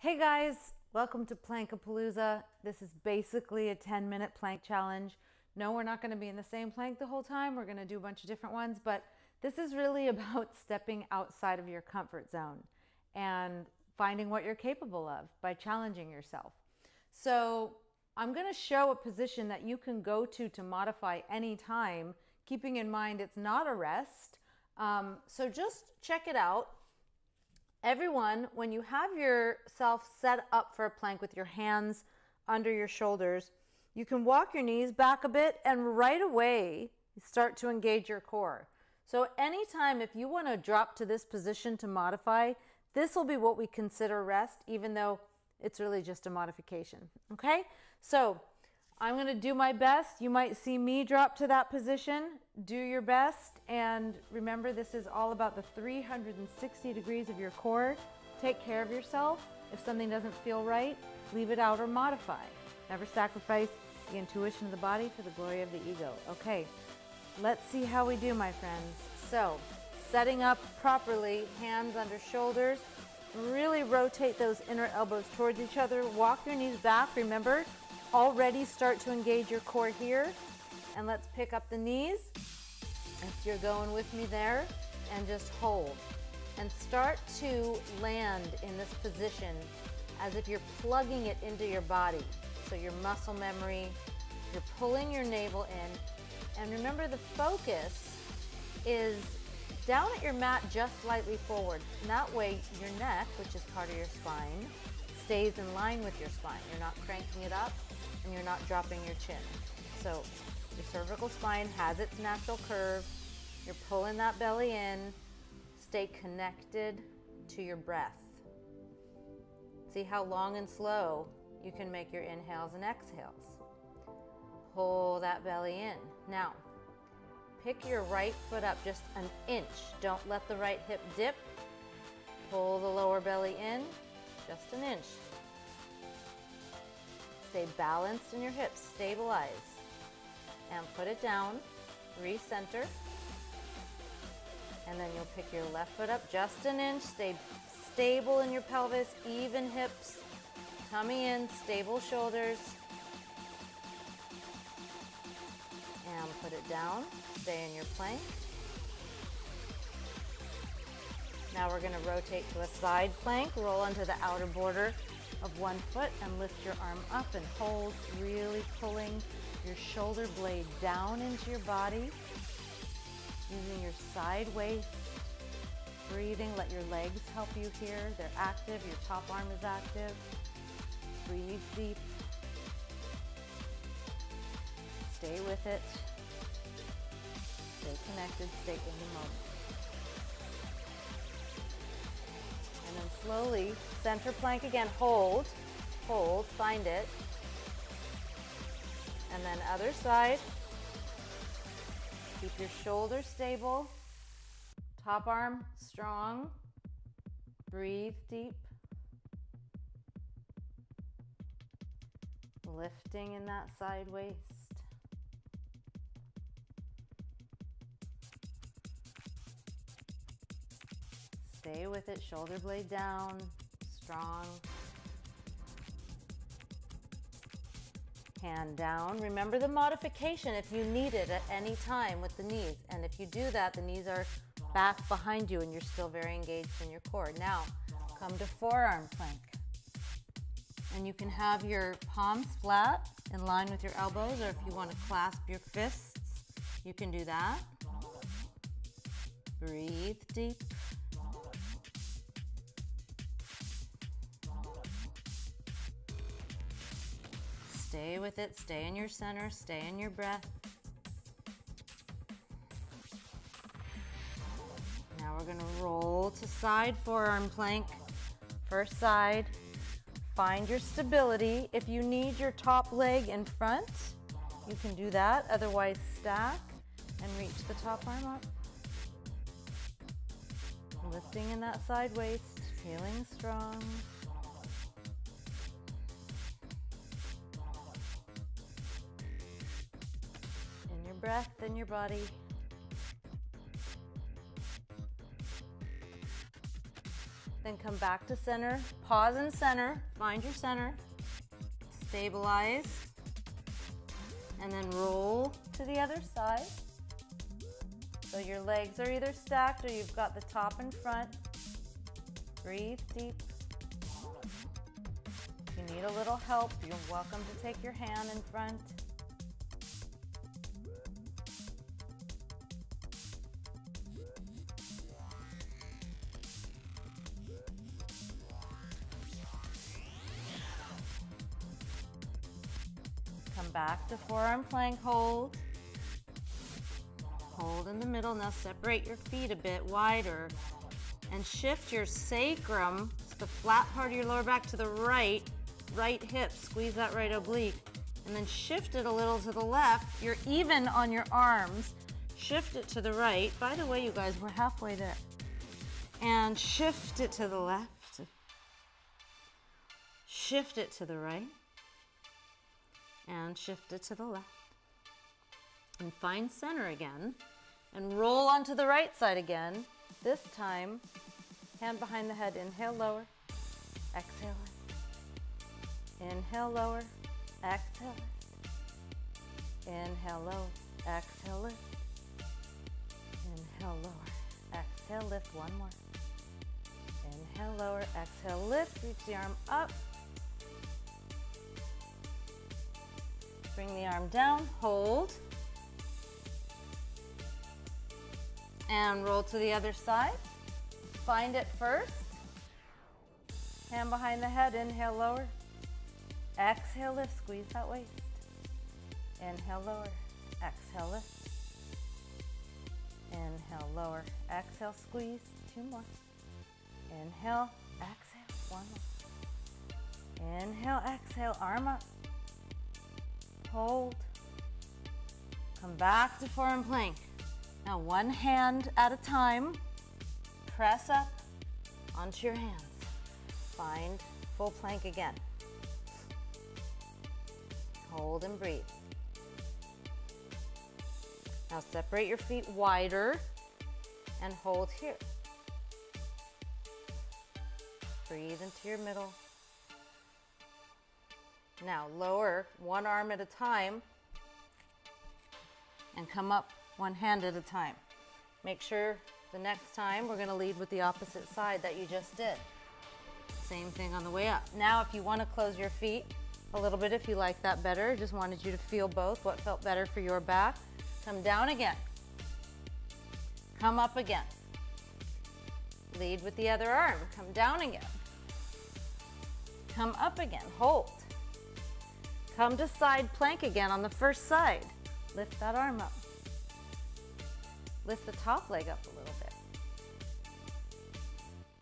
Hey guys, welcome to Plankapalooza. This is basically a 10-minute plank challenge. No, we're not going to be in the same plank the whole time. We're going to do a bunch of different ones, but this is really about stepping outside of your comfort zone and finding what you're capable of by challenging yourself. So I'm going to show a position that you can go to modify anytime, keeping in mind it's not a rest. So just check it out. Everyone, when you have yourself set up for a plank with your hands under your shoulders, you can walk your knees back a bit and right away start to engage your core. So anytime if you want to drop to this position to modify, this will be what we consider rest, even though it's really just a modification. Okay? So I'm going to do my best. You might see me drop to that position. Do your best. And remember, this is all about the 360 degrees of your core. Take care of yourself. If something doesn't feel right, leave it out or modify. Never sacrifice the intuition of the body for the glory of the ego. Okay, let's see how we do, my friends. So, setting up properly, hands under shoulders. Really rotate those inner elbows towards each other. Walk your knees back. Remember, already start to engage your core here. And let's pick up the knees, if you're going with me there, and just hold. And start to land in this position as if you're plugging it into your body. So your muscle memory, you're pulling your navel in. And remember, the focus is down at your mat just slightly forward. And that way your neck, which is part of your spine, stays in line with your spine. You're not cranking it up and you're not dropping your chin. So your cervical spine has its natural curve. You're pulling that belly in. Stay connected to your breath. See how long and slow you can make your inhales and exhales. Pull that belly in. Now, pick your right foot up just an inch. Don't let the right hip dip. Pull the lower belly in just an inch. Stay balanced in your hips, stabilize. And put it down, recenter. And then you'll pick your left foot up just an inch. Stay stable in your pelvis, even hips, tummy in, stable shoulders. And put it down, stay in your plank. Now we're going to rotate to a side plank, roll onto the outer border of one foot and lift your arm up and hold, really pulling your shoulder blade down into your body, using your side waist, breathing. Let your legs help you here. They're active, your top arm is active. Breathe deep. Stay with it. Stay connected, stay in the moment. And then slowly, center plank again, hold, find it. And then other side. Keep your shoulders stable, top arm strong. Breathe deep. Lifting in that side waist. Stay with it, shoulder blade down, strong. Hand down. Remember the modification if you need it at any time with the knees. And if you do that, the knees are back behind you and you're still very engaged in your core. Now, come to forearm plank. And you can have your palms flat in line with your elbows, or if you want to clasp your fists, you can do that. Breathe deep. Stay with it, stay in your center, stay in your breath. Now we're gonna roll to side forearm plank. First side, find your stability. If you need your top leg in front, you can do that. Otherwise, stack and reach the top arm up. Lifting in that side waist, feeling strong. Breath in your body. Then come back to center, pause in center, find your center, stabilize, and then roll to the other side. So your legs are either stacked or you've got the top in front. Breathe deep. If you need a little help, you're welcome to take your hand in front. Come back to forearm plank, hold. Hold in the middle. Now separate your feet a bit wider and shift your sacrum, the flat part of your lower back, to the right hip. Squeeze that right oblique. And then shift it a little to the left. You're even on your arms. Shift it to the right. By the way, you guys, we're halfway there. And shift it to the left. Shift it to the right. And shift it to the left. And find center again. And roll onto the right side again. This time, hand behind the head. Inhale, lower. Exhale, lift. Inhale, lower. Exhale, lift. Inhale, lower. Exhale, lift. Inhale, lower. Exhale, lift. One more. Inhale, lower. Exhale, lift. Reach the arm up. Bring the arm down. Hold. And roll to the other side. Find it first. Hand behind the head. Inhale, lower. Exhale, lift. Squeeze that waist. Inhale, lower. Exhale, lift. Inhale, lower. Exhale, squeeze. Two more. Inhale, exhale. One more. Inhale, exhale. Arm up. Hold. Come back to forearm plank. Now one hand at a time, press up onto your hands. Find full plank again. Hold and breathe. Now separate your feet wider and hold here. Breathe into your middle. Now lower one arm at a time and come up one hand at a time. Make sure the next time we're going to lead with the opposite side that you just did. Same thing on the way up. Now if you want to close your feet a little bit, if you like that better, just wanted you to feel both, what felt better for your back. Come down again. Come up again. Lead with the other arm. Come down again. Come up again. Hold. Come to side plank again on the first side. Lift that arm up. Lift the top leg up a little bit.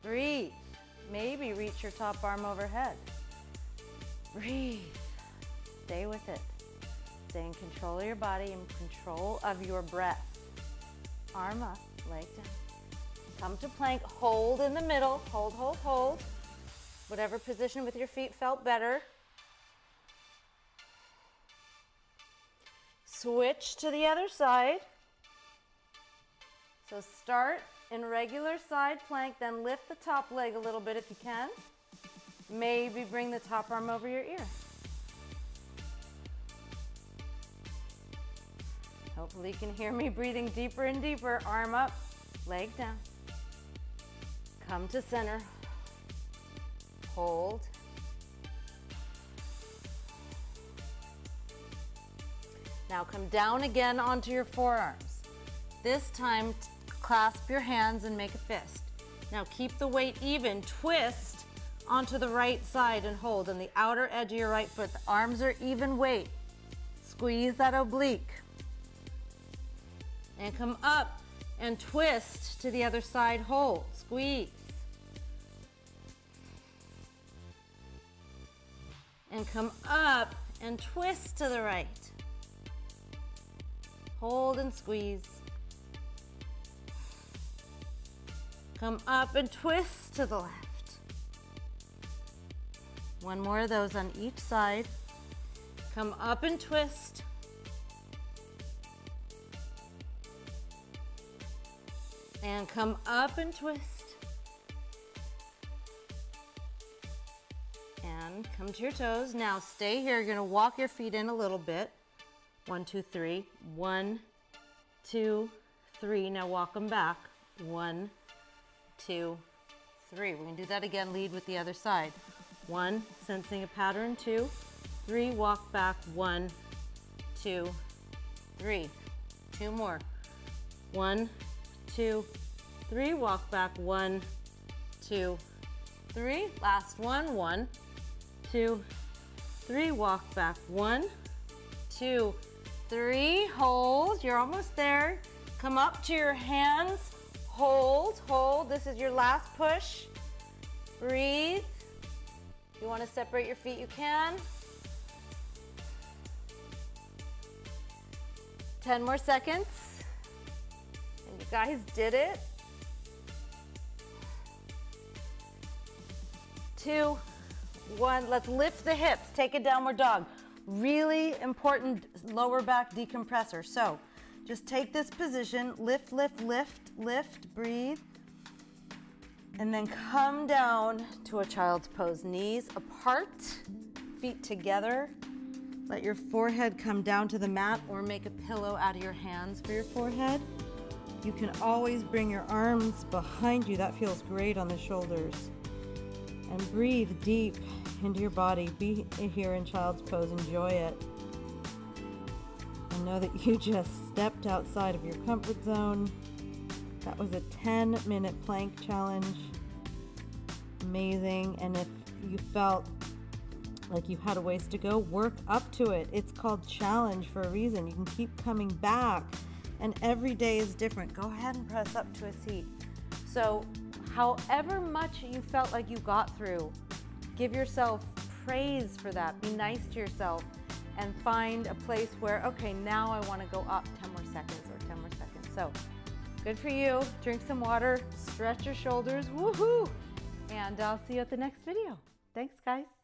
Breathe. Maybe reach your top arm overhead. Breathe. Stay with it. Stay in control of your body and control of your breath. Arm up, leg down. Come to plank, hold in the middle. Hold, hold, hold. Whatever position with your feet felt better. Switch to the other side. So start in regular side plank, then lift the top leg a little bit if you can. Maybe bring the top arm over your ear. Hopefully you can hear me breathing deeper and deeper. Arm up, leg down. Come to center. Hold. Now come down again onto your forearms. This time, clasp your hands and make a fist. Now keep the weight even. Twist onto the right side and hold on the outer edge of your right foot. The arms are even weight. Squeeze that oblique. And come up and twist to the other side. Hold. Squeeze. And come up and twist to the right. Hold and squeeze. Come up and twist to the left. One more of those on each side. Come up and twist. And come up and twist. And come to your toes. Now stay here. You're gonna walk your feet in a little bit. 1, 2, 3. 1, 2, 3. Now walk them back. 1, 2, 3. We're gonna do that again. Lead with the other side. 1, sensing a pattern. 2, 3. Walk back. 1, 2, 3. 2 more. 1, 2, 3. Walk back. 1, 2, 3. Last one. 1, 2, 3. Walk back. 1, 2, 3. Hold. You're almost there. Come up to your hands. Hold, hold. This is your last push. Breathe. If you want to separate your feet, you can. 10 more seconds. And you guys did it. 2, 1. Let's lift the hips. Take a downward dog. Really important lower back decompressor. So just take this position, lift, lift, lift, lift, breathe, and then come down to a child's pose. Knees apart, feet together. Let your forehead come down to the mat or make a pillow out of your hands for your forehead. You can always bring your arms behind you. That feels great on the shoulders. And breathe deep into your body. Be here in child's pose. Enjoy it. And know that you just stepped outside of your comfort zone. That was a 10-minute plank challenge. Amazing. And if you felt like you had a ways to go, work up to it. It's called challenge for a reason. You can keep coming back, and every day is different. Go ahead and press up to a seat. So however much you felt like you got through, give yourself praise for that. Be nice to yourself and find a place where, okay, now I want to go up 10 more seconds or 10 more seconds. So good for you. Drink some water, stretch your shoulders, woohoo! And I'll see you at the next video. Thanks, guys.